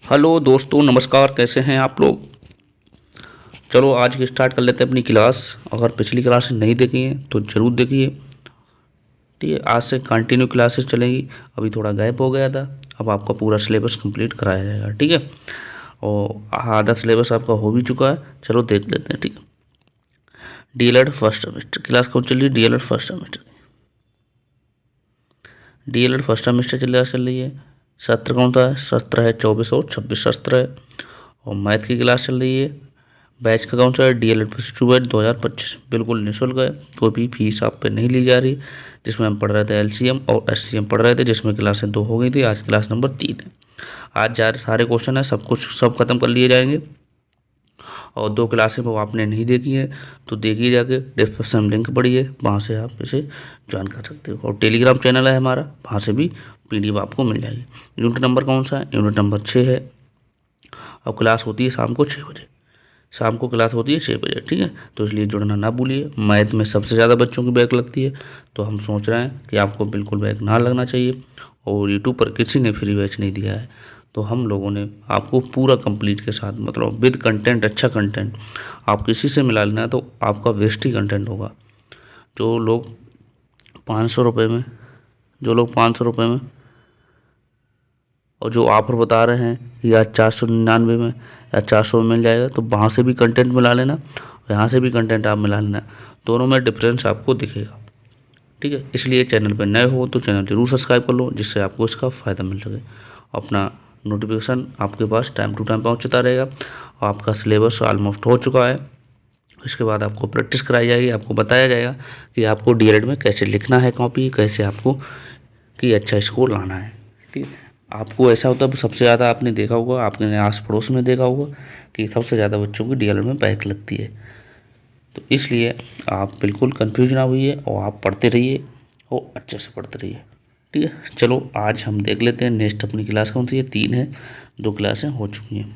Hello दोस्तों, नमस्कार। कैसे हैं आप लोग? चलो आज की स्टार्ट कर लेते हैं अपनी क्लास। अगर पिछली क्लास नहीं देखी है तो ज़रूर देखिए। ठीक है, आज से कंटिन्यू क्लासेस चलेगी। अभी थोड़ा गैप हो गया था, अब आपका पूरा सिलेबस कंप्लीट कराया जाएगा। ठीक है, और आधा सिलेबस आपका हो भी चुका है। चलो देख लेते हैं। ठीक है, डीएलएड फर्स्ट सेमेस्टर क्लास कौन चल रही है? DElEd first semester. DElEd first semester चल रही है। सत्र कौन सा है? सत्र है 24 और 26 सत्र है। और मैथ की क्लास चल रही है। बैच का कौन सा है? DElEd plus two batch 2025। बिल्कुल निःशुल्क है, कोई भी फीस आप पे नहीं ली जा रही। जिसमें हम पढ़ रहे थे एलसीएम और एससीएम पढ़ रहे थे, जिसमें क्लासें 2 हो गई थी। आज क्लास नंबर 3 है। आज जा सारे क्वेश्चन है, सब खत्म कर लिए जाएंगे। और 2 क्लासें वो आपने नहीं देखी है तो देखिए, जाके डिस्क्रिप्शन लिंक पढ़िए, वहाँ से आप इसे ज्वाइन कर सकते हो। और टेलीग्राम चैनल है हमारा, वहाँ से भी पीडीएफ आपको मिल जाएगी। यूनिट नंबर कौन सा है? यूनिट नंबर 6 है। और क्लास होती है शाम को 6 बजे। शाम को क्लास होती है 6 बजे। ठीक है, तो इसलिए जुड़ना ना भूलिए। मैथ में सबसे ज़्यादा बच्चों की बैक लगती है, तो हम सोच रहे हैं कि आपको बिल्कुल बैक ना लगना चाहिए। और यूट्यूब पर किसी ने फ्री बैच नहीं दिया है, तो हम लोगों ने आपको पूरा कंप्लीट के साथ, मतलब विद कंटेंट, अच्छा कंटेंट। आप किसी से मिला लेना तो आपका वेस्ट ही कंटेंट होगा। जो लोग 500 रुपये में जो लोग 500 रुपये में और जो ऑफर बता रहे हैं कि आज 499 में या 400 में मिल जाएगा, तो वहाँ से भी कंटेंट मिला लेना और यहाँ से भी कंटेंट आप मिला लेना। दोनों में डिफरेंस आपको दिखेगा। ठीक है, इसलिए चैनल पर नए हो तो चैनल जरूर सब्सक्राइब कर लो, जिससे आपको इसका फ़ायदा मिल सके। अपना नोटिफिकेशन आपके पास टाइम टू टाइम पहुँचता रहेगा। आपका सिलेबस ऑलमोस्ट हो चुका है। इसके बाद आपको प्रैक्टिस कराई जाएगी, आपको बताया जाएगा कि आपको डीएलएड में कैसे लिखना है कॉपी, कैसे आपको कि अच्छा स्कोर लाना है। ठीक है, आपको ऐसा होता है, सबसे ज़्यादा आपने देखा होगा, आपने आस पड़ोस में देखा होगा कि सबसे ज़्यादा बच्चों की डीएलएड में बैक लगती है। तो इसलिए आप बिल्कुल कंफ्यूज ना होइए और आप पढ़ते रहिए और अच्छे से पढ़ते रहिए। ठीक है, चलो आज हम देख लेते हैं नेक्स्ट अपनी क्लास कौन सी है। 3 है, 2 क्लासें हो चुकी हैं।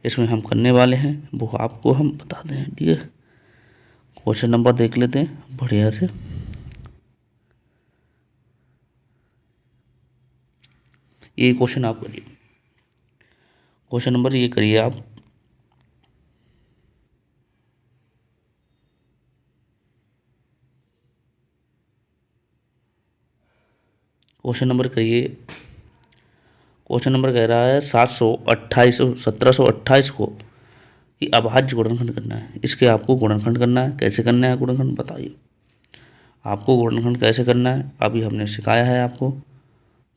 इसमें हम करने वाले हैं वो आपको हम बता दें। ठीक है, क्वेश्चन नंबर देख लेते हैं बढ़िया से। ये क्वेश्चन आप करिए, क्वेश्चन नंबर ये करिए आप। क्वेश्चन नंबर करिए। क्वेश्चन नंबर कह रहा है 1728 को कि अभाज्य गुणनखंड करना है। इसके आपको गुणनखंड करना है। कैसे करना है गुणनखंड बताइए। आपको गुणनखंड कैसे करना है अभी हमने सिखाया है आपको,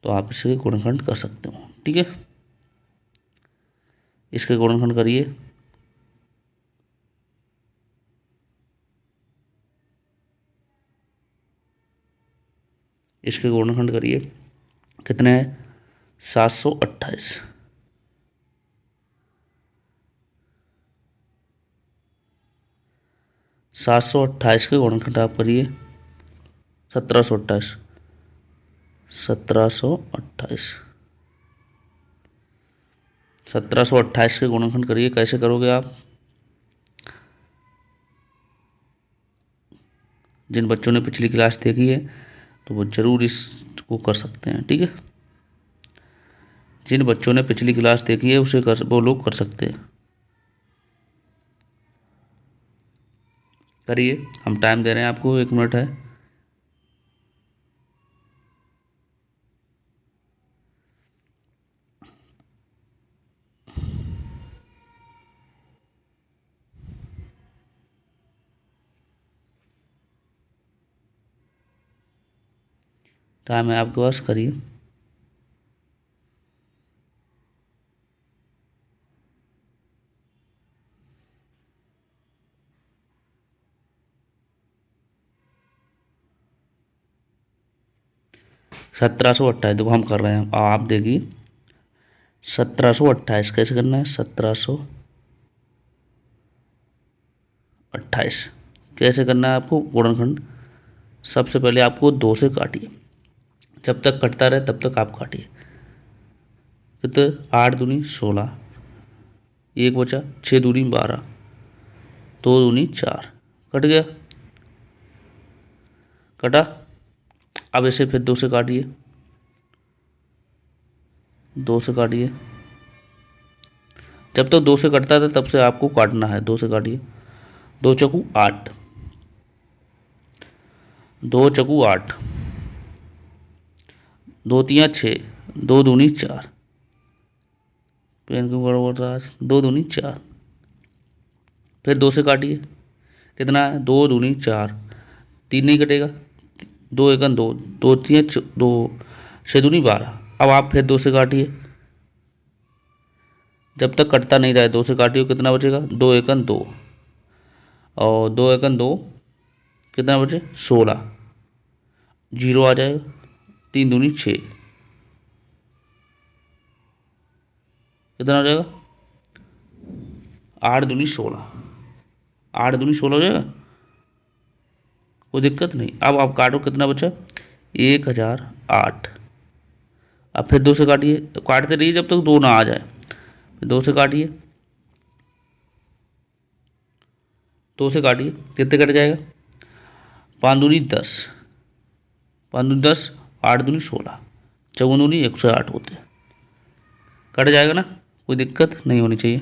तो आप इसके गुणनखंड कर सकते हो। ठीक है, इसके गुणनखंड करिए। इसके गुणनखंड करिए। कितने हैं? 728। 728 के गुणनखंड आप करिए। 1728। 1728। 1728 के गुणनखंड करिए। कैसे करोगे आप? जिन बच्चों ने पिछली क्लास देखी है तो वो ज़रूर इसको कर सकते हैं। ठीक है, जिन बच्चों ने पिछली क्लास देखी है वो लोग कर सकते हैं। करिए, हम टाइम दे रहे हैं आपको, 1 मिनट है। टाइम है आपके पास, करिए। 1728 देखो हम कर रहे हैं, आप देखिए। 1728 कैसे करना है? 1728 कैसे करना है आपको गुणनखंड? सबसे पहले आपको 2 से काटिए। जब तक कटता रहे तब तक आप काटिए। कितने? 8 दूनी 16, 1 बचा, 6 दूनी 12, 2 दूनी 4। कट गया? कटा? अब इसे फिर 2 से काटिए। 2 से काटिए। जब तक 2 से कटता था तब से आपको काटना है। 2 से काटिए। 2 चौकू 8, 2 चौकू 8, 2 तियाँ 6, 2 दूनी 4। पेन क्यों गड़बड़ रहा है? 2 दूनी 4। फिर 2 से काटिए। कितना है? 2 दूनी 4, 3 नहीं कटेगा। 2 एकन 2, 2 तियाँ 2, 6 दूनी 12। अब आप फिर 2 से काटिए। जब तक कटता नहीं रहा है 2 से काटिए। कितना बचेगा? 2 एकन 2 और 2 एकन 2, कितना बचे? 16। 0 आ जाएगा। 3 दूनी 6, कितना हो जाएगा? 8 दूनी 16, 8 दूनी 16 हो जाएगा। कोई दिक्कत नहीं। अब आप काटो। कितना बचा? 1008। अब फिर 2 से काटिए। काटते रहिए जब तक 2 ना आ जाए। फिर 2 से काटिए। 2 से काटिए। कितने कट जाएगा? 5 दूनी 10, 5 दूनी 10, 8 दूनी 16, 4 दूनी 108 होते हैं। कट जाएगा ना? कोई दिक्कत नहीं होनी चाहिए।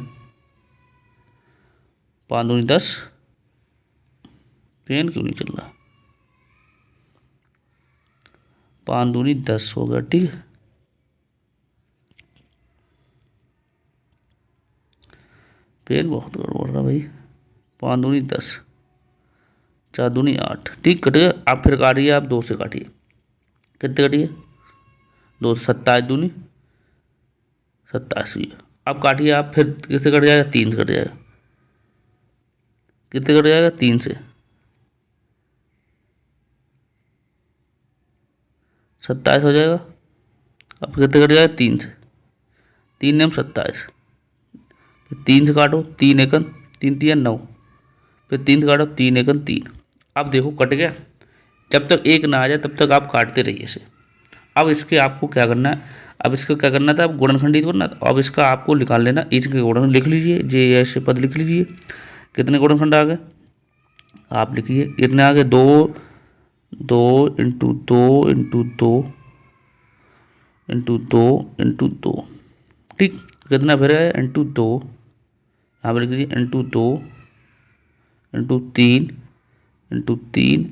5 दूनी 10। पेन क्यों नहीं चल रहा? 5 दूनी 10 हो गया। ठीक है। पेन बहुत गड़बड़ रहा भाई। 5 दूनी 10, 4 दूनी 8। ठीक, कट गया। आप फिर काटिए। आप 2 से काटिए। कितने कटिए? 2 से 27 दूनी 87। अब काटिए आप। फिर किससे कट जाएगा? 3 से कट जाएगा। कितने कट जाएगा? 3 से 27 हो जाएगा। अब कितने कट जाएगा? 3 से 3 नेम 27। फिर 3 से काटो। 3 एकन 3 तिया 9। फिर 3 से काटो। 3 एकन 3। अब देखो कट गया। जब तक 1 ना आ जाए तब तक आप काटते रहिए इसे। अब इसके आपको क्या करना है? अब इसका क्या करना था? अब गुणनखंडित करना था। अब इसका आपको निकाल लेना। इसके गुणन लिख लीजिए। जे ऐसे पद लिख लीजिए। कितने गुणनखंड आ गए? आप लिखिए। कितने आ गए? 2, 2 इंटू 2 इंटू 2 इंटू 2 इंटू 2। ठीक। कितना फिर है? इंटू 2। यहाँ पर लिख लीजिए। Into 2 into 3 into 3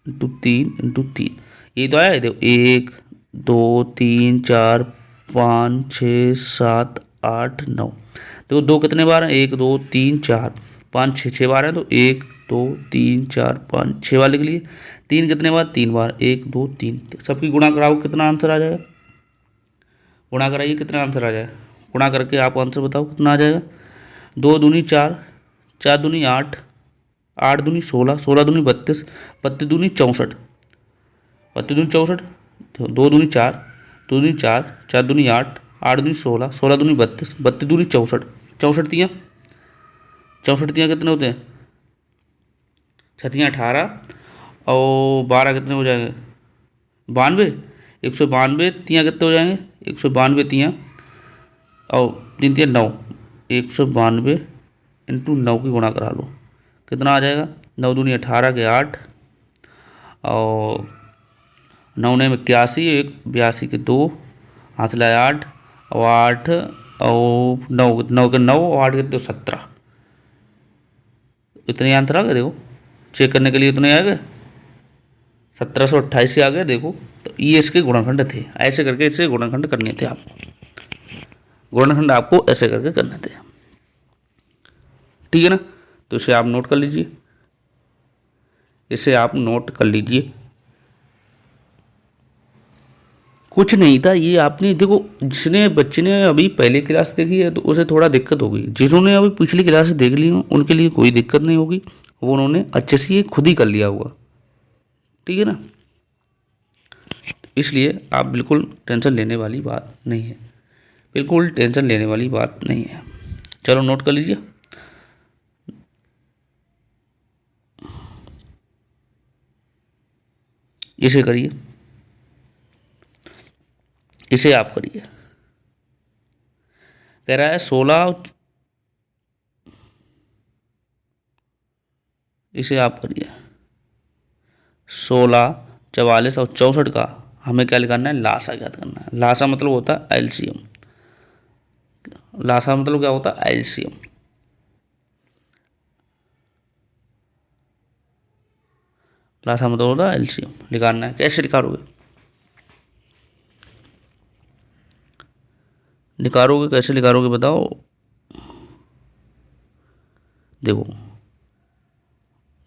into 3 into 3। ये तो आया है। देखो 1 2 3 4 5 6 7 8 9। देखो 2 कितने बार हैं? 1 2 3 4 5 6, 6 बार है। तो 1 2 3 4 5 6 बार लिख लिए। 3 कितने बार? 3 बार। 1 2 3। सबकी गुणा कराओ। कितना आंसर आ जाएगा? गुणा कराइए। कितना आंसर आ जाएगा? गुणा करके आप आंसर बताओ कितना आ जाएगा। 2 दूनी 4, 4 दूनी 8, 8 दूनी 16, 16 दूनी 32, 32 दूनी 64, 32 दूनी 64। 2 दूनी 4, 2 दूनी 4, 4 दूनी 8, 8 दूनी 16, 16 दूनी 32, 32 दूनी 64, 64 तियाँ, 64 तियाँ कितने होते हैं? 6 तियाँ 18 और 12 कितने हो जाएंगे? 92। 192 तियाँ कितने हो जाएंगे? 192 तियाँ और 3 तियाँ 9। 192 इंटू 9 की गुणा करा लो। कितना आ जाएगा? 9 दूनी 18 के 8 और 9 ने 81, 82 के 2, हाथ लाए 8 और 8 और 9, 9 के 9 और 8 के 2 17। इतने आंसर आ गए। देखो चेक करने के लिए इतने आ गए। 1728 से आ गए। देखो तो ये इसके गुणनखंड थे। ऐसे करके इससे गुणनखंड करने थे आपको। गुणनखंड आपको ऐसे करके करने थे। ठीक है ना? तो इसे आप नोट कर लीजिए। इसे आप नोट कर लीजिए। कुछ नहीं था ये। आपने देखो जिसने बच्चे ने अभी पहली क्लास देखी है तो उसे थोड़ा दिक्कत होगी। जिन्होंने अभी पिछली क्लास देख ली हो उनके लिए कोई दिक्कत नहीं होगी। वो उन्होंने अच्छे से ये खुद ही कर लिया होगा। ठीक है ना? इसलिए आप बिल्कुल टेंशन लेने वाली बात नहीं है। बिल्कुल टेंशन लेने वाली बात नहीं है। चलो नोट कर लीजिए। इसे करिए। इसे आप करिए। कह रहा है 16। इसे आप करिए। 16, 44 और 64 का हमें क्या निकालना है? लासा ज्ञात करना है। लासा मतलब होता है एलसीएम। लासा मतलब क्या होता है एलसीएम। लासा मतलब होता है एलसीएम निकालना है। कैसे निकालोगे, कैसे निकालोगे बताओ। देखो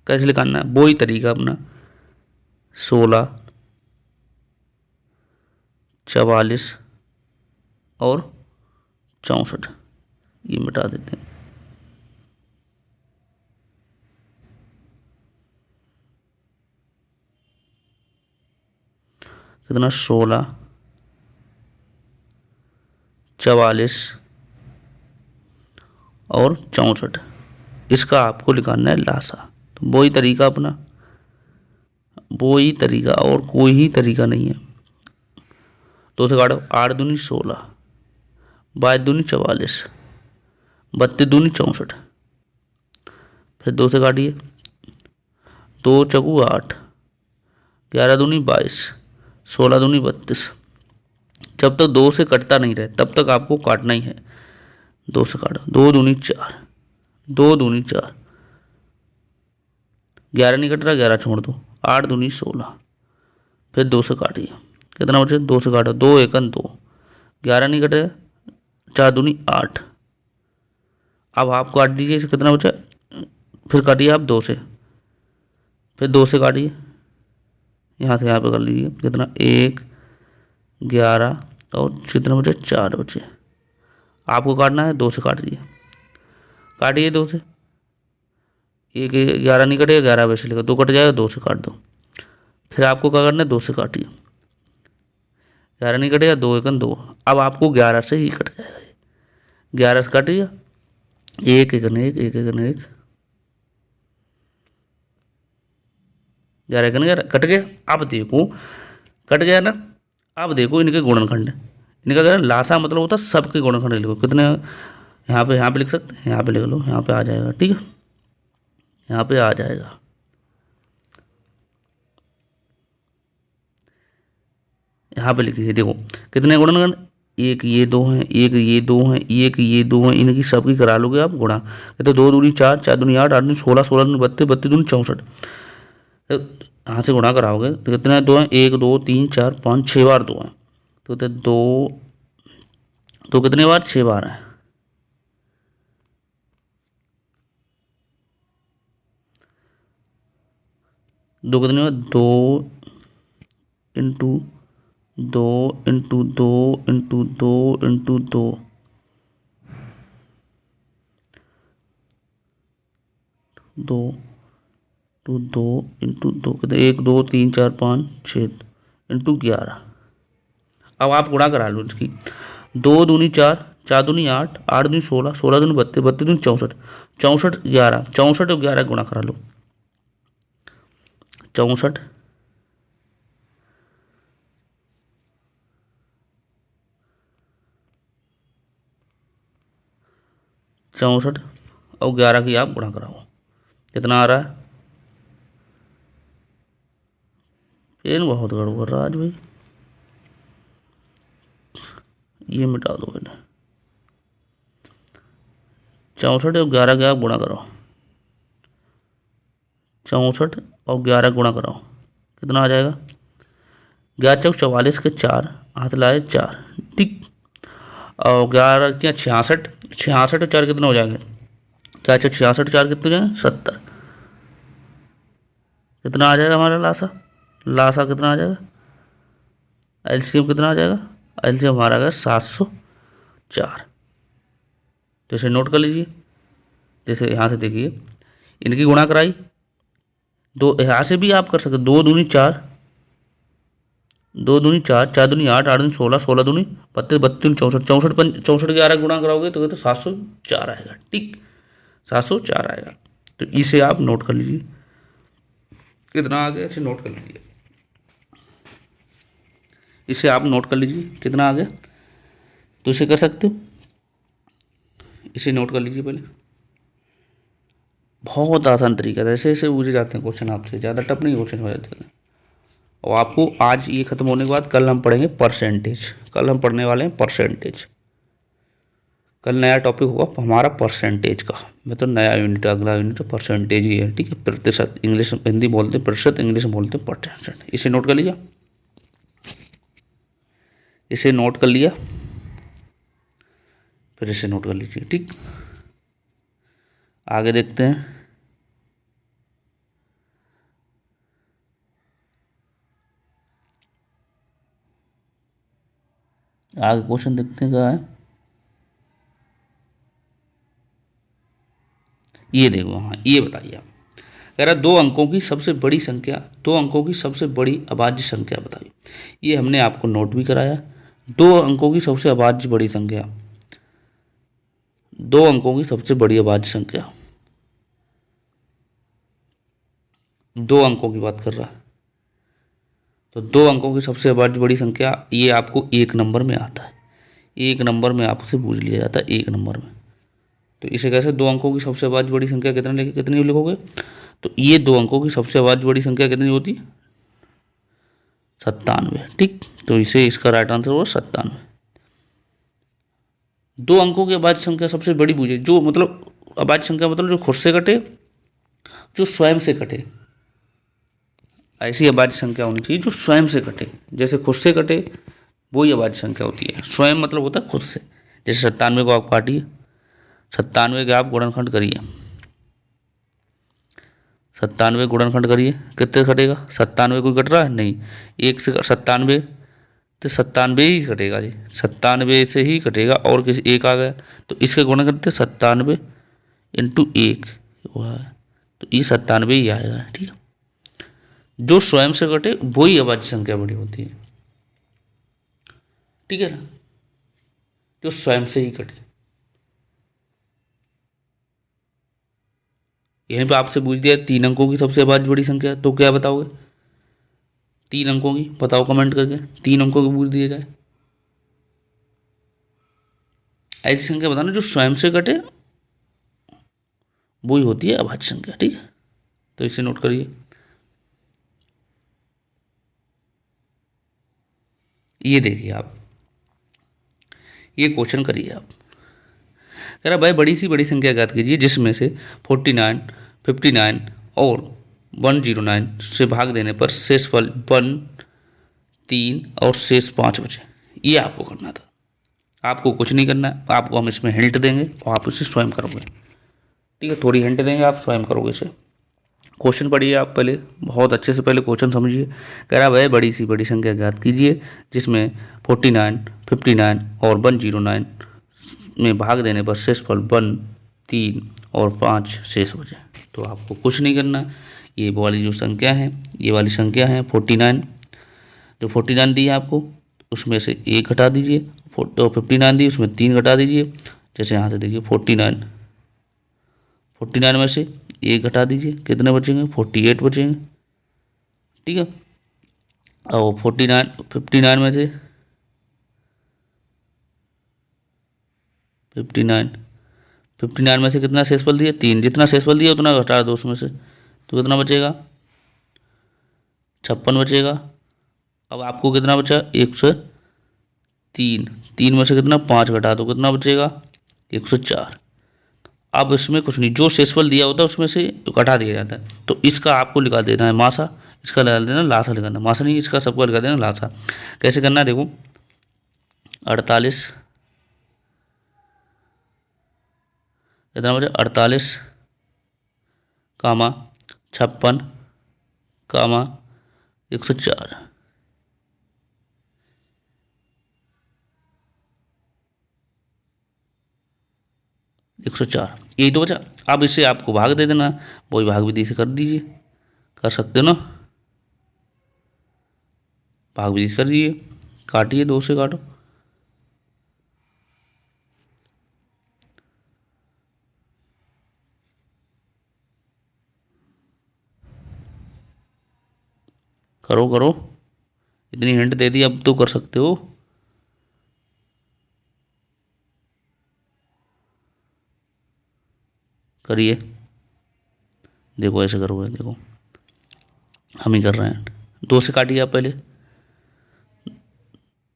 कैसे निकालना है, वो ही तरीका अपना 16, 44 और 64 ये मिटा देते हैं। कितना 16, 44 और 64 इसका आपको निकालना है लासा। तो वही तरीका अपना, वही तरीका और कोई ही तरीका नहीं है। दो से काटो, 8 दूनी 16, 22 दूनी 44, 32 दूनी 64, फिर दो से काटिए, 2 चौकू 8, 11 दूनी 22, 16 दूनी 32। जब तक दो से कटता नहीं रहे तब तक आपको काटना ही है। दो से काटो, 2 दूनी 4, 2 दूनी 4, 11 नहीं कट रहा, 11 छोड़ दो, 8 दूनी 16, फिर 2 से काटिए, कितना बचे, 2 से काटो, 2 एकन 2, 11 नहीं कटे, 4 दूनी 8। अब आप काट दीजिए इसे, कितना बचा, फिर काटिए आप 2 से, फिर 2 से काटिए, यहाँ से यहाँ पे कर लीजिए, कितना 1, 11 और कितना बचे, 4 बचे। आपको काटना है 2 से काट दिए, काटिए 2 से, 1, 11 नहीं कटेगा, 11 वैसे लेगा, 2 कट जाएगा, 2 से काट दो। फिर आपको क्या करना है, 2 से काटिए, 11 नहीं कटेगा, 2 एकन 2। अब आपको 11 से ही कट जाएगा, 11 से काटिए, 1 एकन 1, 1 एकन 1, 11 एकन 11 कट गया। अब देखो कट गया ना, अब देखो इनके गुणनखंड, इनका क्या है, लासा मतलब होता है सबके गुणनखंड लिखो। कितने यहाँ पे लिख सकते हैं, यहाँ पे लिख लो, यहाँ पे आ जाएगा, ठीक है, यहाँ पे आ जाएगा। यहाँ पे लिखिए, देखो कितने गुणनखंड, एक ये 2 हैं, एक ये 2 हैं, एक ये 2 हैं, इनकी सबकी करा लोगे आप गुणा। तो 2 दूनी 4, 4 दूनी 8, 8 दूनी 16, 16 दूनी 32, 32 दूनी 64। तो यहाँ से गुणा कराओगे तो कितने 2 हैं, 1 2 3 4 5 6 बार 2 हैं, तो 2 तो कितने बार, 6 बार है। दो कितने बार, 2 into 2 into 2 into 2 into 2, 2 to 2 into 2 कितने, 1 2 3 4 5 6 इंटू 11। अब आप गुणा करा लो इसकी, 2 दूनी 4, 4 दूनी 8, 8 दूनी 16, 16 दूनी 32, 32 दूनी 64, 64 11, 64 और 11 गुणा करा लो, 64 64 और 11 की आप गुणा कराओ, कितना आ रहा है। पेन बहुत गड़बड़ कर रहा है आज भाई, ये मिटा दो पहले, 64 और 11 के आप गुणा कराओ, 64 और 11 गुणा कराओ, कितना आ जाएगा, 11 चौक 44 के 4 हाथ लाए 4, ठीक, और 11 क्या 66, 66 और 4 कितना हो जाएंगे, 4 चौक 66, 4 कितने हो जाएंगे 70। कितना आ जाएगा हमारा लासा, लासा कितना आ जाएगा, एलसीएम कितना आ जाएगा, एलसीएम हमारा आ गया 704। तो इसे नोट कर लीजिए, जैसे यहाँ से देखिए इनकी गुणा कराई, दो यहाँ से भी आप कर सकते, 2 दूनी 4, 2 दूनी 4, 4 दूनी 8, 8 दूनी 16, 16 दूनी 32, 32 दूनी 64, 64 64 11 गुणा कराओगे तो 704 आएगा, ठीक 704 आएगा। तो इसे आप नोट कर लीजिए, कितना आ गया इसे नोट कर लीजिए, इसे आप नोट कर लीजिए कितना आ गया। तो इसे कर सकते हो, इसे नोट कर लीजिए पहले, बहुत आसान तरीका है, ऐसे ऐसे पूछे जाते हैं क्वेश्चन आपसे, ज़्यादा टफ नहीं क्वेश्चन हो जाते हैं। और आपको आज ये ख़त्म होने के बाद कल हम पढ़ेंगे परसेंटेज, कल हम पढ़ने वाले हैं परसेंटेज। कल नया टॉपिक होगा हमारा परसेंटेज का, मतलब नया यूनिट, अगला यूनिट परसेंटेज ही है, ठीक है। प्रतिशत, इंग्लिश हिंदी बोलते हैं प्रतिशत, इंग्लिश में बोलते हैं परसेंट। इसे नोट कर लीजिए, इसे नोट कर लिया, फिर इसे नोट कर लीजिए, ठीक। आगे देखते हैं। आगे क्वेश्चन देखते हैं क्या है। ये देखो, हाँ ये बताइए आप, कह रहा 2 अंकों की सबसे बड़ी संख्या, 2 अंकों की सबसे बड़ी अभाज्य संख्या बताइए। ये हमने आपको नोट भी कराया। 2 अंकों की सबसे अभाज्य बड़ी संख्या, 2 अंकों की सबसे बड़ी अभाज्य संख्या, 2 अंकों की बात कर रहा है, तो 2 अंकों की सबसे अभाज्य बड़ी संख्या, ये आपको 1 नंबर में आता है। 1 नंबर में आपसे पूछ लिया जाता है, 1 नंबर में। तो इसे कैसे, 2 अंकों की सबसे अभाज्य बड़ी संख्या कितनी लिखोगे, तो ये 2 अंकों की सबसे अभाज्य बड़ी संख्या कितनी होती है, 97, ठीक। तो इसे, इसका राइट आंसर होगा 97। 2 अंकों की अभाज्य संख्या सबसे बड़ी पूछे, जो मतलब अभाज्य संख्या मतलब जो खुद से कटे, जो स्वयं से कटे, ऐसी अभाज्य संख्या होनी चाहिए जो स्वयं से कटे। जैसे खुद से कटे वही अभाज्य संख्या होती है, स्वयं मतलब होता है खुद से। जैसे 97 को आप काटिए, 97 के आप गुणनखंड करिए, 97 गुणनखंड करिए, कितने कटेगा, 97 कोई कट रहा है नहीं, 1 से 97, तो 97 ही कटेगा जी, 97 से ही कटेगा, और किसी एक आ गया तो इसके गुणन करते 97 इंटू 1, तो ये 97 ही आएगा, ठीक है। जो स्वयं से कटे वही अभाज्य संख्या बड़ी होती है, ठीक है ना, जो स्वयं से ही कटे। यहीं पे आपसे पूछ दिया 3 अंकों की सबसे अभाज्य बड़ी संख्या, तो क्या बताओगे, 3 अंकों की बताओ कमेंट करके, 3 अंकों की पूछ दिए जाए, ऐसी संख्या बताना जो स्वयं से कटे वही होती है अभाज्य संख्या, ठीक है। तो इसे नोट करिए। ये देखिए आप, ये क्वेश्चन करिए आप, कह रहा भाई बड़ी सी बड़ी संख्या ज्ञात कीजिए जिसमें से 49, 59 और 109 से भाग देने पर शेष फल 1, 3 और शेष 5 बचे। ये आपको करना था, आपको कुछ नहीं करना है, आपको हम इसमें हिंट देंगे और आप इसे स्वयं करोगे, ठीक है। थोड़ी हिंट देंगे, आप स्वयं करोगे इसे। क्वेश्चन पढ़िए आप पहले, बहुत अच्छे से पहले क्वेश्चन समझिए। कह रहा भाई बड़ी सी बड़ी संख्या ज्ञात कीजिए जिसमें 49, 59 और 109 में भाग देने पर शेष फल 1, 3 और 5 शेष बचे। तो आपको कुछ नहीं करना, ये वाली जो संख्या है, ये वाली संख्या है 49, जो 49 दी है आपको उसमें से 1 घटा दीजिए, तो 59 दी उसमें 3 घटा दीजिए। जैसे यहाँ से देखिए 49, 49 में से 1 घटा दीजिए, कितने बचेंगे, 48 बचेंगे, ठीक है। और 49, 59 में से 59, 59 में से कितना शेषफल दिया, 3, जितना शेषफल दिया उतना घटा दो उसमें से, तो कितना बचेगा, 56 बचेगा। अब आपको कितना बचा, 103, 3 में से कितना 5 घटा दो, कितना बचेगा 104। अब इसमें कुछ नहीं, जो शेषफल दिया होता है उसमें से घटा दिया जाता है, तो इसका आपको लिखा देना है मासा, इसका लगा देना लासा, लिखा देना मासा नहीं, इसका सबको लिखा देना लासा। कैसे करना है देखो, 48, कितना बचे 48 कामा 56 कामा 104, 104, यही तो बचा। अब इसे आपको भाग दे देना, वही भाग विधि से कर दीजिए, कर सकते हो ना, भाग विधि से कर दीजिए, काटिए, 2 से काटो, करो करो, इतनी हिंट दे दी अब तो कर सकते हो। करिए, देखो ऐसे करोगे, देखो हम ही कर रहे हैं, 2 से काटिए आप पहले,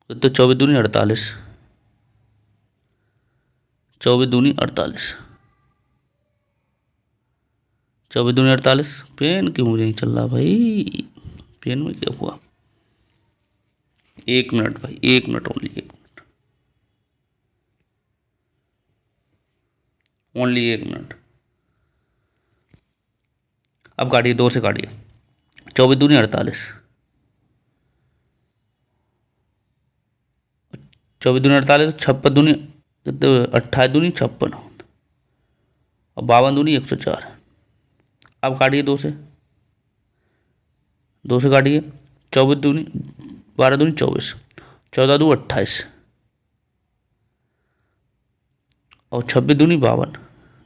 तो 24 दूनी 48, 24 दूनी 48, 24 दूनी 48। पेन क्यों नहीं चल रहा भाई, पेन में क्या हुआ? 1 मिनट भाई, 1 minute, only 1 minute, only 1 minute. अब काटिए, 2 से काटिए। 24 दूनी 48, 24 दूनी 48, 56 दूनी 28 दूनी 56, और 52 दूनी 104। अब काटिए 2 से, 2 से काटिए। 24 दूनी 12 दूनी 24, 14 दू 28, और 26 दूनी 52,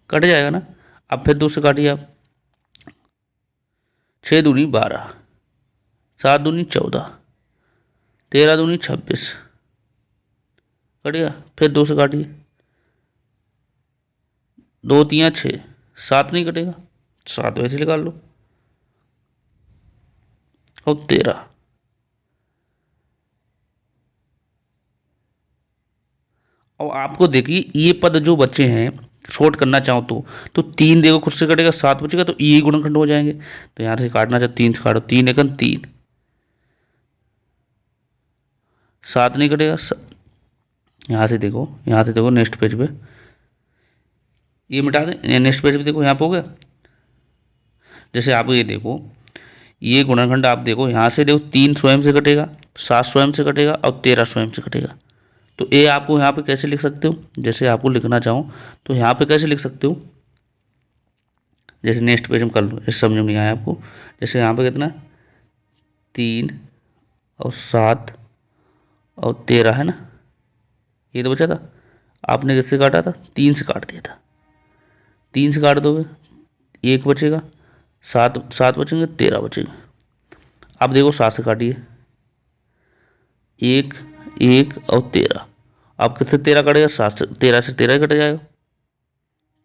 कट जाएगा ना। अब फिर 2 से काटिए आप। 6 दूनी 12, 7 दूनी 14, 13 दूनी 26, कटेगा। फिर 2 से काटिए। 2 3 6, 7 नहीं कटेगा, 7 वैसे निकाल लो। और 13, और आपको देखिए ये पद जो बचे हैं शॉर्ट करना चाहो तो 3 देखो खुद से कटेगा, 7 बचेगा, तो ये गुणनखंड हो जाएंगे। तो यहाँ से काटना चाहे 3 से काटो, 3 एकन 3, 7 नहीं कटेगा। यहाँ से देखो, यहाँ से देखो नेक्स्ट पेज पे, ये मिटा दें। नेक्स्ट पेज पे देखो, यहाँ पे हो गया। जैसे आप ये देखो, ये गुणनखंड आप देखो, यहाँ से देखो 3 स्वयं से कटेगा, 7 स्वयं से कटेगा, और 13 स्वयं से कटेगा। तो ये आपको यहाँ पे कैसे लिख सकते हो, जैसे आपको लिखना चाहो तो यहाँ पे कैसे लिख सकते हो, जैसे नेक्स्ट पेज में कर लो, इस समझ में नहीं आया आपको। जैसे यहाँ पे कितना, 3 और 7 और 13 है ना, ये तो बचा था। आपने किससे काटा था? 3 से काट दिया था। 3 से काट दोगे, 1 बचेगा, 7 बचेंगे, 13 बचेंगे। अब देखो 7 से काटिए, 1 1 और 13। अब किससे 13 कटेगा? 7 से। 13 से 13 ही कट जाएगा।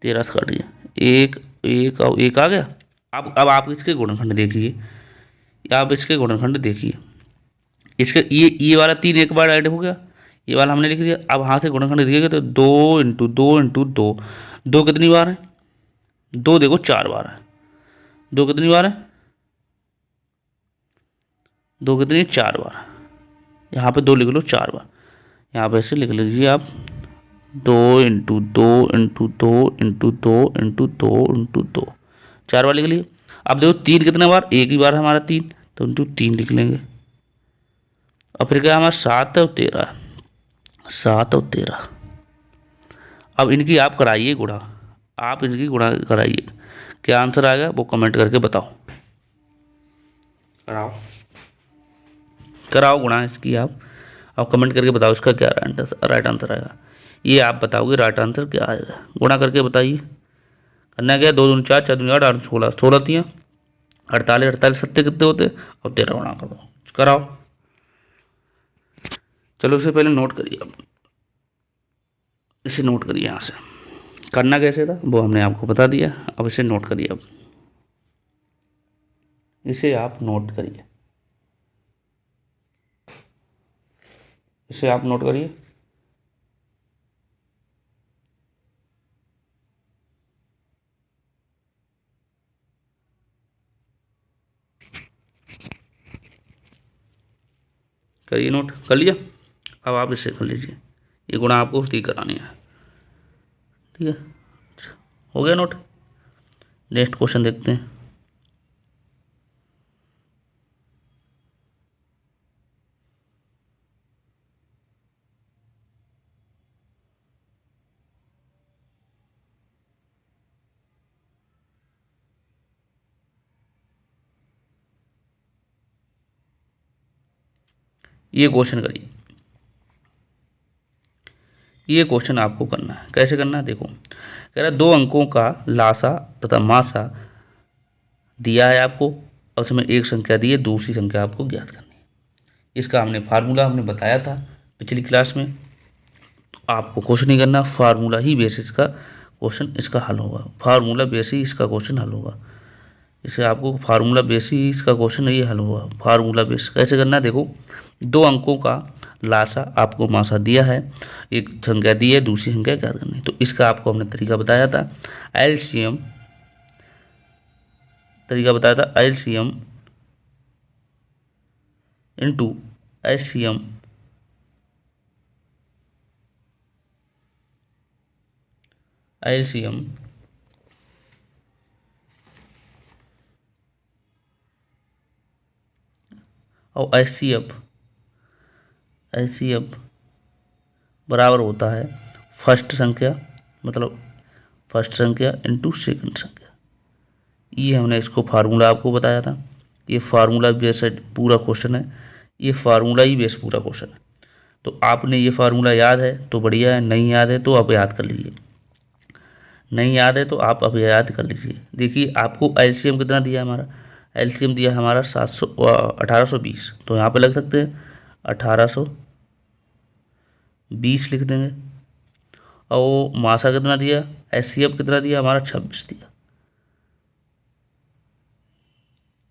13 से काटिए, 1 1 और 1 आ गया। अब आप इसके गुणनखंड देखिए, आप इसके गुणनखंड देखिए। इसके ये वाला 3 एक बार ऐड हो गया, ये वाला हमने लिख दिया। अब यहाँ से गुणनखंड देखिएगा तो 2 इंटू 2 इंटू 2, 2 कितनी बार है? 2 देखो 4 बार है। 2 कितनी बार है? 2 कितनी? 4 बार। यहाँ पे 2 लिख लो 4 बार, यहाँ पे ऐसे लिख लीजिए आप, 2 into 2 into 2 into 2 into 2 into 2, 4 बार लिख लिए। अब देखो 3 कितने बार? एक ही बार है हमारा 3, तो इंटू 3 लिख लेंगे। और फिर क्या हमारा 7 और 13, 7 और 13। अब इनकी आप कराइए गुणा, आप इनकी गुणा कराइए, क्या आंसर आएगा वो कमेंट करके बताओ। कराओ, कराओ गुणा इसकी आप, और कमेंट करके बताओ इसका क्या राइट आंसर आएगा। ये आप बताओगे राइट आंसर क्या आएगा, गुणा करके बताइए। करना क्या? 2 दूनी 4, 4 दूनी 8, 8 16, 16 3 48, 48 सत्ते कितने होते? और 13 गुणा करो, कराओ। चलो उससे पहले नोट करिए, अब इसे नोट करिए। यहाँ से करना कैसे था वो हमने आपको बता दिया, अब इसे नोट करिए। अब इसे आप नोट करिए, इसे आप नोट करिए। करिए, नोट कर लिया। अब आप इसे कर लीजिए, ये गुणा आपको उसकी करानी है, ठीक है। अच्छा, हो गया नोट। नेक्स्ट क्वेश्चन देखते हैं। ये क्वेश्चन करिए, ये क्वेश्चन आपको करना है। कैसे करना है देखो, कह रहा है 2 अंकों का लासा तथा मासा दिया है आपको, और उसमें एक संख्या दी है, दूसरी संख्या आपको ज्ञात करनी है। इसका हमने फार्मूला हमने बताया था पिछली क्लास में, तो आपको क्वेश्चन ही करना, फार्मूला ही बेसिस का क्वेश्चन इसका हल होगा, फार्मूला बेसिस इसका क्वेश्चन हल होगा। इसे आपको फार्मूला बेस ही इसका क्वेश्चन ये हल हुआ। फार्मूला बेस कैसे करना है, देखो 2 अंकों का लासा आपको मासा दिया है, एक संख्या दी है, दूसरी संख्या ज्ञात करनी है। तो इसका आपको हमने तरीका बताया था, एलसीएम इंटू एचसीएम एलसीएम और एचसीएफ बराबर होता है फर्स्ट संख्या इंटू सेकंड संख्या। ये हमने इसको फार्मूला आपको बताया था। ये फार्मूला बेस पूरा क्वेश्चन है, ये फार्मूला ही बेस पूरा क्वेश्चन है। तो आपने ये फार्मूला याद है तो बढ़िया है, नहीं याद है तो आप याद कर लीजिए, नहीं याद है तो आप अब याद कर लीजिए। देखिए आपको एलसीएम कितना दिया है, हमारा एलसीएम दिया है हमारा 1820, तो यहाँ पे लग सकते हैं 1820 लिख देंगे। और वो मासा कितना दिया, एचसीएफ कितना दिया हमारा 26 दिया,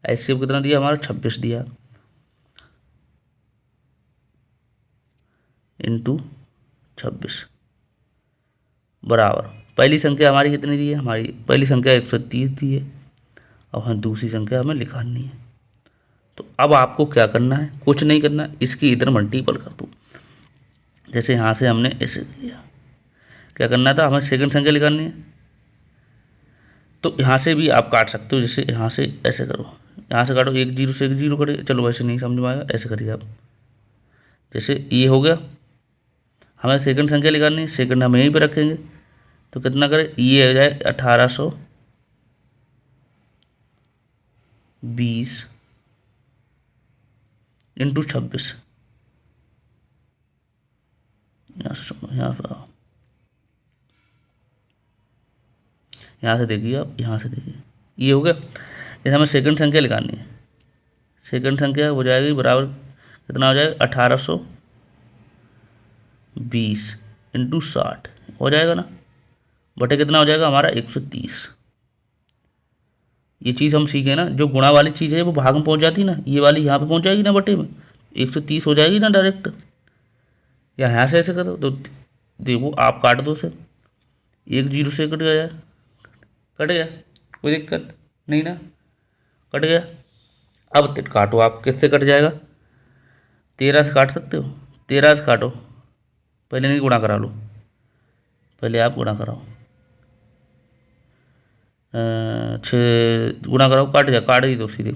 एचसीएफ कितना दिया हमारा 26 दिया, इंटू 26 बराबर पहली संख्या हमारी कितनी दी है, हमारी पहली संख्या 130 दी है। अब हमें दूसरी संख्या हमें लिखानी है। तो अब आपको क्या करना है, कुछ नहीं करना, इसकी इधर मल्टीपल कर दो। जैसे यहाँ से हमने ऐसे लिया, क्या करना था, हमें सेकंड संख्या लिखानी है। तो यहाँ से भी आप काट सकते हो, जैसे यहाँ से ऐसे करो, यहाँ से काटो, 1 0 से 1 0 करिए, चलो वैसे नहीं समझ में आएगा, ऐसे करिए आप। जैसे ये हो गया, हमें सेकंड संख्या लिखानी है, सेकंड हम यहीं पे रखेंगे। तो कितना करें, ये हो जाए 1820 इंटू 26। यहाँ से सुनो, यहाँ पर आओ, यहाँ से देखिए आप, यहाँ से देखिए, ये हो गया। जैसे हमें सेकंड संख्या लिखानी है, सेकंड संख्या हो जाएगी बराबर कितना हो जाएगा, 1820 इंटू 60 हो जाएगा ना, बटे कितना हो जाएगा हमारा 130। ये चीज़ हम सीखे ना, जो गुणा वाली चीज़ है वो भाग में पहुंच जाती ना, ये वाली यहाँ पे पहुंच जाएगी ना बटे में, 130 हो जाएगी ना डायरेक्ट। या यहाँ से ऐसे करो तो देखो आप काट दो सर, 1 0 से कट गया, कट गया, कोई दिक्कत नहीं ना, कट गया। अब काटो आप, किससे कट जाएगा, 13 से काट सकते हो, 13 से काटो, पहले नहीं गुणा करा लो, पहले आप गुणा कराओ, 6 गुणा कराओ, काट ही दो सीधे,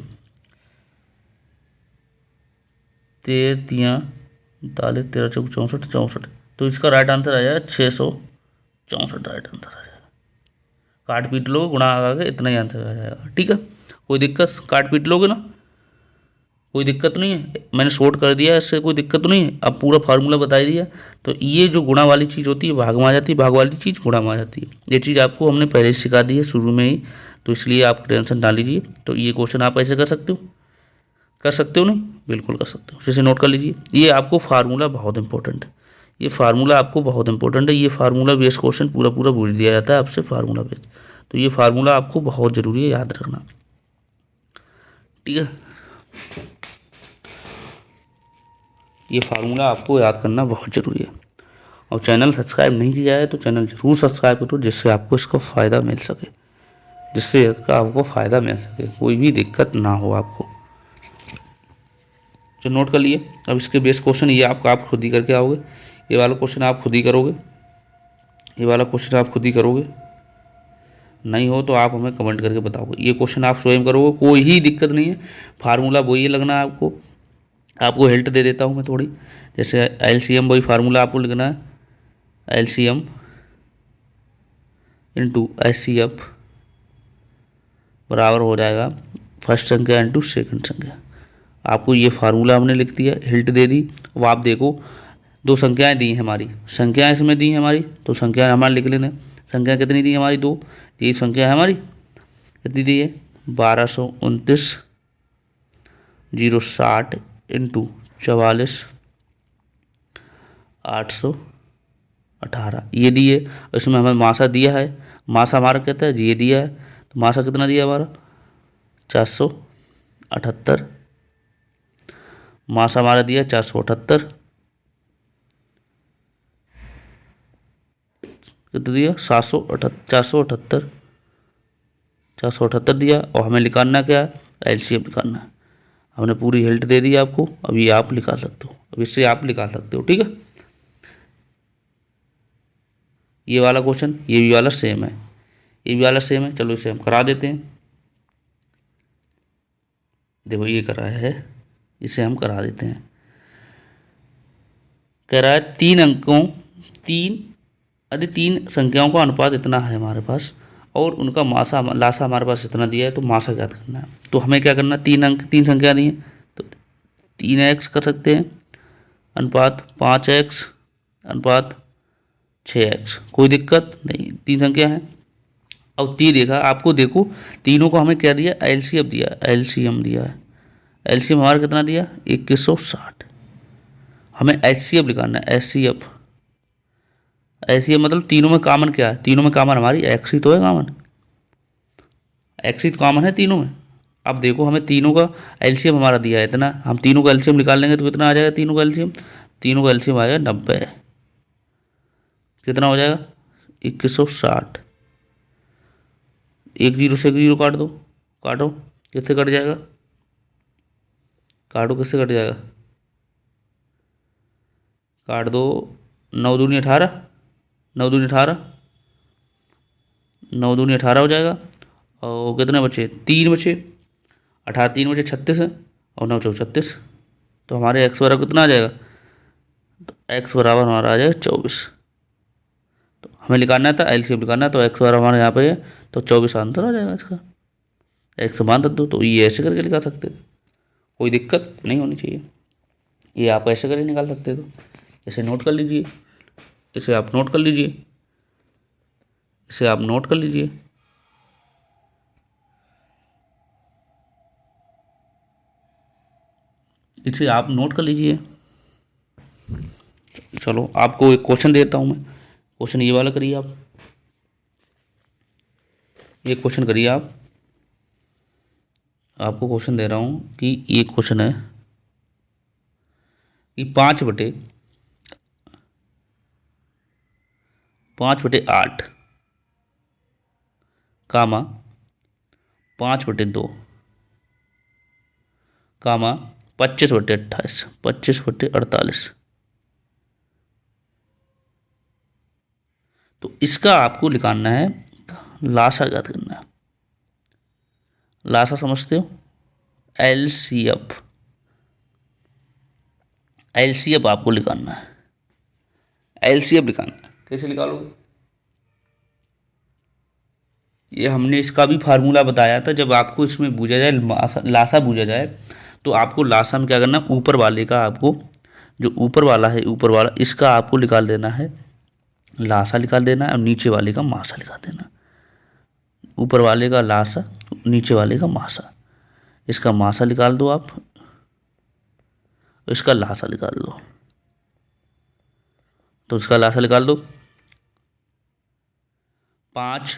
13 43 13 चौक 64 64। तो इसका राइट आंसर आ जाएगा 664, राइट आंसर आ जाएगा। काट पीट लोगे, गुणा आगे इतना ही आंसर आ जाएगा, ठीक है। कोई दिक्कत, काट पीट लोगे ना, कोई दिक्कत नहीं है, मैंने शॉर्ट कर दिया, इससे कोई दिक्कत नहीं है। अब पूरा फार्मूला बता दिया। तो ये जो गुणा वाली चीज़ होती है भाग में आ जाती है, भाग वाली चीज़ गुणा में आ जाती है। ये चीज़ आपको हमने पहले ही सिखा दी है शुरू में ही, तो इसलिए आप टेंशन ना लीजिए। तो ये क्वेश्चन आप ऐसे कर सकते हो, कर सकते हो नहीं, बिल्कुल कर सकते हो। जैसे नोट कर लीजिए, ये आपको फार्मूला बहुत इंपॉर्टेंट है, ये फार्मूला आपको बहुत इंपॉर्टेंट है। ये फार्मूला बेस क्वेश्चन पूरा पूरा पूछ दिया जाता है आपसे, फार्मूला बेस। तो ये फार्मूला आपको बहुत ज़रूरी है याद रखना, ठीक है। ये फार्मूला आपको याद करना बहुत ज़रूरी है। और चैनल सब्सक्राइब नहीं किया है तो चैनल ज़रूर सब्सक्राइब करो, जिससे आपको इसका फ़ायदा मिल सके, जिससे इसका आपको फ़ायदा मिल सके, कोई भी दिक्कत ना हो आपको। जो नोट कर लिए। अब इसके बेस क्वेश्चन ये आप खुद ही करके आओगे, ये वाला क्वेश्चन आप खुद ही करोगे, ये वाला क्वेश्चन आप खुद ही करोगे। नहीं हो तो आप हमें कमेंट करके बताओगे। ये क्वेश्चन आप स्वयं करोगे, कोई ही दिक्कत नहीं है। फार्मूला वही लगना है आपको, आपको हेल्प दे देता हूँ मैं थोड़ी। जैसे एलसीएम वही फार्मूला आपको लिखना है, एलसीएम इंटू एचसीएफ बराबर हो जाएगा फर्स्ट संख्या इंटू सेकंड संख्या। आपको ये फार्मूला हमने लिख दिया, हिल्ट दे दी। अब आप देखो 2 संख्याएं दी हैं हमारी, संख्याएं इसमें दी हैं हमारी, तो संख्याएं हमारे लिख लेना। संख्या कितनी दी हमारी, 2। यही संख्या है हमारी, कितनी दी है 1229 060 इंटू 44 818 ये दी है। इसमें हमें मासा दिया है, मासा हमारा कहता है ये दिया है। तो मासा कितना दिया हमारा 478, मास हमारा दिया 478, कितना दिया 478, 478 दिया। और हमें निकालना क्या है, एलसीएम निकालना है। हमने पूरी हेल्ट दे दी आपको, अब ये आप निकाल सकते हो, अब इससे आप निकाल सकते हो, ठीक है। ये वाला क्वेश्चन, ये भी वाला सेम है, ये भी वाला सेम है। चलो इसे हम करा देते हैं। देखो ये करा है, इसे हम करा देते हैं। कह रहा है तीन संख्याओं का अनुपात इतना है हमारे पास और उनका लासा हमारे पास इतना दिया है, तो मासा ज्ञात करना है। तो हमें क्या करना है, तीन संख्या दी है, तो 3x कर सकते हैं अनुपात 5x अनुपात 6x, कोई दिक्कत नहीं, तीन संख्या है। अब देखा आपको, देखो तीनों को हमें क्या दिया, एलसीएम दिया है। एलसीएम हमारा कितना दिया, 2160। हमें एचसीएफ निकालना है, एचसीएफ मतलब तीनों में कॉमन क्या है, तीनों में कॉमन हमारी एक्स ही तो है, कॉमन एक्स ही तो कॉमन है तीनों में। अब देखो हमें तीनों का एलसीएम हमारा दिया है इतना, हम तीनों का एलसीएम निकाल लेंगे तो कितना आ जाएगा, तीनों का एलसीएम आएगा 90। कितना हो जाएगा 2160। एक जीरो से एक जीरो काट दो, काटो किससे कट जाएगा, काटो किससे कट जाएगा, काट दो, 9 दूनी 18, 9 दूनी 18, 9 दूनी 18 हो जाएगा। और कितने बचे, 3 बचे, 18 3 बचे 36 है, और 9 चौक 36। तो हमारे एक्स बराबर कितना आ जाएगा, तो एक्स बराबर हमारा आ जाएगा 24। तो हमें निकालना था एलसीएम निकालना है, तो एक्स बराबर हमारे यहाँ पे है, तो 24 आंसर आ जाएगा इसका। एक्स मान दो, तो ये ऐसे करके निकाल सकते थे, कोई दिक्कत नहीं होनी चाहिए। ये आप ऐसे करके निकाल सकते थे, इसे नोट कर लीजिए, इसे आप नोट कर लीजिए, इसे आप नोट कर लीजिए। इसे आप नोट कर लीजिए। चलो आपको एक क्वेश्चन देता हूं मैं, क्वेश्चन ये वाला करिए आप, ये क्वेश्चन करिए आप। आपको क्वेश्चन दे रहा हूं कि ये क्वेश्चन है कि 5/8 कामा 5/2 कामा 25/28, 25/48। तो इसका आपको निकालना है, लासा ज्ञात करना है। लासा समझते हो, एलसीएफ आपको निकालना है, एलसीएफ निकालना है। कैसे निकालोगे, ये हमने इसका भी फार्मूला बताया था, जब आपको इसमें बूझा जाए, लासा बूझा जाए, तो आपको लासा में क्या करना, ऊपर वाले का, आपको जो ऊपर वाला है, ऊपर वाला इसका आपको निकाल देना है, लासा निकाल देना है, और नीचे वाले का मासा निकाल देना। ऊपर वाले का लासा, नीचे वाले का मासा, इसका मासा निकाल दो आप, इसका लासा निकाल दो। तो इसका लासा निकाल दो, 5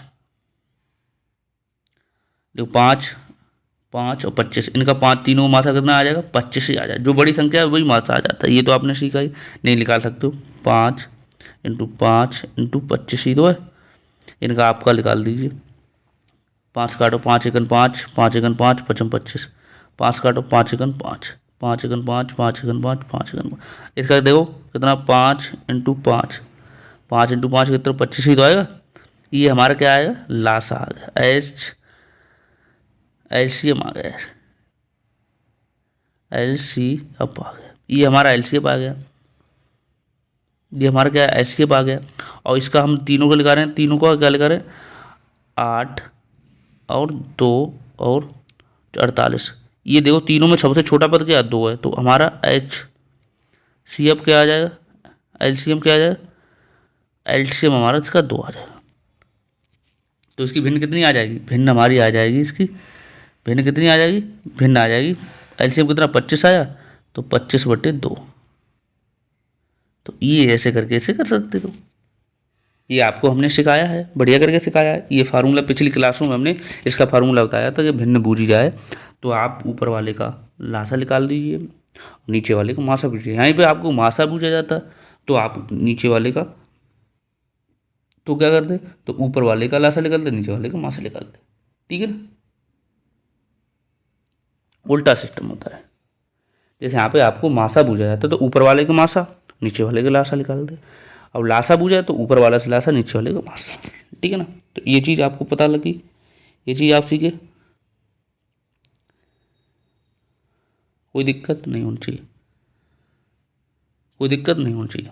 देखो 5 5 और 25, इनका 5 तीनों मासा कितना आ जाएगा, 25 ही आ जाएगा। जो बड़ी संख्या है वही मासा आ जाता है, ये तो आपने सीखा ही, नहीं निकाल सकते हो। 5 × 5 × 25 ही तो है, इनका आपका निकाल दीजिए। 5 काटो, 5 × 5, 5 × 5 5 25, 5 काटो, 5 × 5, 5 × 5, 5 × 5, 5 × 5, इसका देखो कितना, 5 × 5, 5 × 5 कितना, 25 ही तो आएगा। ये हमारा क्या आएगा, लासा आ गया, एलसीएम आ गया, एलसीएफ आ गया, ये हमारा एलसीएफ आ गया, ये हमारा क्या एलसीएफ आ गया। और इसका हम तीनों को लिखा रहे हैं, तीनों को क्या लिखा रहे हैं, 8 और 2 और 48। ये देखो तीनों में सबसे छोटा पद क्या, 2 है, तो हमारा एचसीएफ क्या आ जाएगा, एलसीएम क्या आ जाएगा, एलसीएम हमारा इसका 2 आ जाएगा। तो इसकी भिन्न कितनी आ जाएगी, भिन्न हमारी आ जाएगी, इसकी भिन्न कितनी आ जाएगी, भिन्न आ जाएगी। एलसीएम कितना, 25 आया, तो 25/2। तो ये ऐसे करके ऐसे कर सकते हो। ये आपको हमने सिखाया है, बढ़िया करके सिखाया है। ये फार्मूला पिछली क्लासों में हमने इसका फार्मूला बताया था कि भिन्न बूझी जाए तो आप ऊपर वाले का लासा निकाल दीजिए, नीचे वाले का मासा बूझिए। यहीं पे आपको मासा बूझा जाता तो आप नीचे वाले का तो क्या करते, तो ऊपर वाले का लासा निकालते, नीचे वाले का मासा निकालते, ठीक है ना। उल्टा सिस्टम होता है। जैसे यहाँ पे आपको मासा बूझा जाता है तो ऊपर वाले का मासा, नीचे वाले का लासा निकालते। अब लासा बूझा है तो ऊपर वाला से लासा, नीचे वाले का मासा, ठीक है ना। तो ये चीज़ आपको पता लगी, ये चीज़ आप सीखे, कोई दिक्कत नहीं होनी चाहिए, कोई दिक्कत नहीं होनी चाहिए।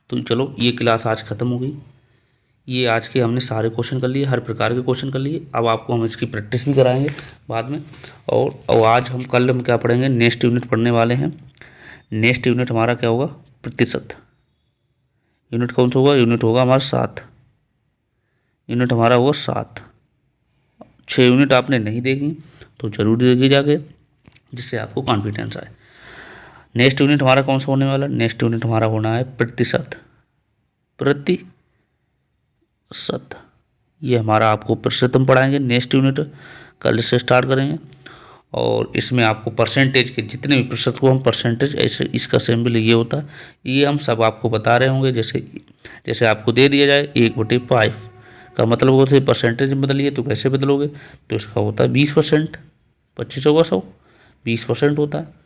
तो चलो ये क्लास आज ख़त्म हो गई। ये आज के हमने सारे क्वेश्चन कर लिए, हर प्रकार के क्वेश्चन कर लिए। अब आपको हम इसकी प्रैक्टिस भी कराएंगे बाद में। और आज कल हम क्या पढ़ेंगे, नेक्स्ट यूनिट पढ़ने वाले हैं। नेक्स्ट यूनिट हमारा क्या होगा, प्रतिशत। यूनिट कौन सा होगा, यूनिट होगा हमारा 7। यूनिट हमारा होगा 7। 6 यूनिट आपने नहीं देखी तो जरूर देखी जाके, जिससे आपको कॉन्फिडेंस आए। नेक्स्ट यूनिट हमारा कौन सा होने वाला है, नेक्स्ट यूनिट हमारा होना है प्रतिशत। प्रतिशत ये हमारा आपको प्रतिशत हम पढ़ाएंगे नेक्स्ट यूनिट, कल से स्टार्ट करेंगे। और इसमें आपको परसेंटेज के जितने भी प्रतिशत को हम परसेंटेज, ऐसे इसका सिंबल ये होता है, ये हम सब आपको बता रहे होंगे। जैसे आपको दे दिया जाए 1/5 का मतलब होता है परसेंटेज में बदलिए तो कैसे बदलोगे, तो इसका होता है 20%। 25 होगा 100, 20% होता है।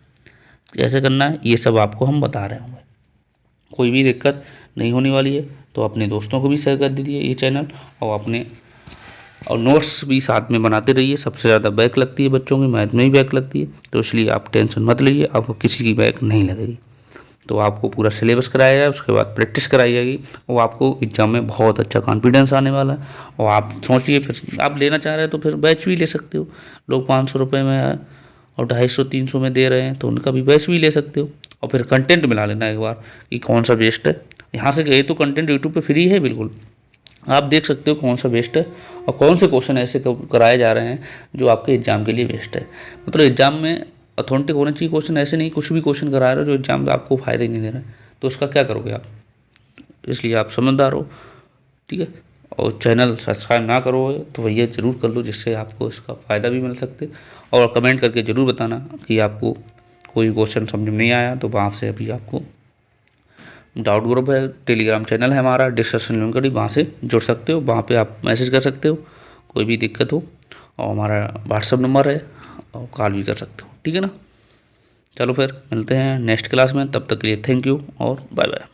कैसे करना है ये सब आपको हम बता रहे होंगे। कोई भी दिक्कत नहीं होने वाली है तो अपने दोस्तों को भी शेयर कर दीजिए ये चैनल, और नोट्स भी साथ में बनाते रहिए। सबसे ज़्यादा बैक लगती है बच्चों की, मैथ में ही बैक लगती है, तो इसलिए आप टेंशन मत लीजिए, आपको किसी की बैक नहीं लगेगी। तो आपको पूरा सिलेबस कराया जाए, उसके बाद प्रैक्टिस कराई जाएगी, और आपको एग्जाम में बहुत अच्छा कॉन्फिडेंस आने वाला है। और आप सोचिए, फिर आप लेना चाह रहे हैं तो फिर बैच भी ले सकते हो। लोग 500 रुपये में और 250-300 में दे रहे हैं, तो उनका भी बैच भी ले सकते हो। और फिर कंटेंट मिला लेना एक बार कि कौन सा बेस्ट है। यहाँ से ये तो कंटेंट यूट्यूब पे फ्री है बिल्कुल, आप देख सकते हो कौन सा बेस्ट है और कौन से क्वेश्चन ऐसे कराए जा रहे हैं जो आपके एग्जाम के लिए बेस्ट है। मतलब एग्जाम में अथेंटिक होने चाहिए क्वेश्चन, ऐसे नहीं कुछ भी क्वेश्चन करा रहे हो जो एग्जाम में आपको फ़ायदा ही नहीं दे रहा है, तो उसका क्या करोगे आप। इसलिए आप समझदार हो, ठीक है। और चैनल सब्सक्राइब ना करो तो भैया ज़रूर कर लो, जिससे आपको इसका फ़ायदा भी मिल सकते। और कमेंट करके ज़रूर बताना कि आपको कोई क्वेश्चन समझ में नहीं आया, तो वहाँ से अभी आपको डाउट ग्रुप है, टेलीग्राम चैनल है हमारा, डिस्कशन लिंक करी, वहाँ से जुड़ सकते हो, वहाँ पे आप मैसेज कर सकते हो कोई भी दिक्कत हो। और हमारा व्हाट्सअप नंबर है, और कॉल भी कर सकते हो, ठीक है ना। चलो फिर मिलते हैं नेक्स्ट क्लास में, तब तक के लिए थैंक यू और बाय बाय।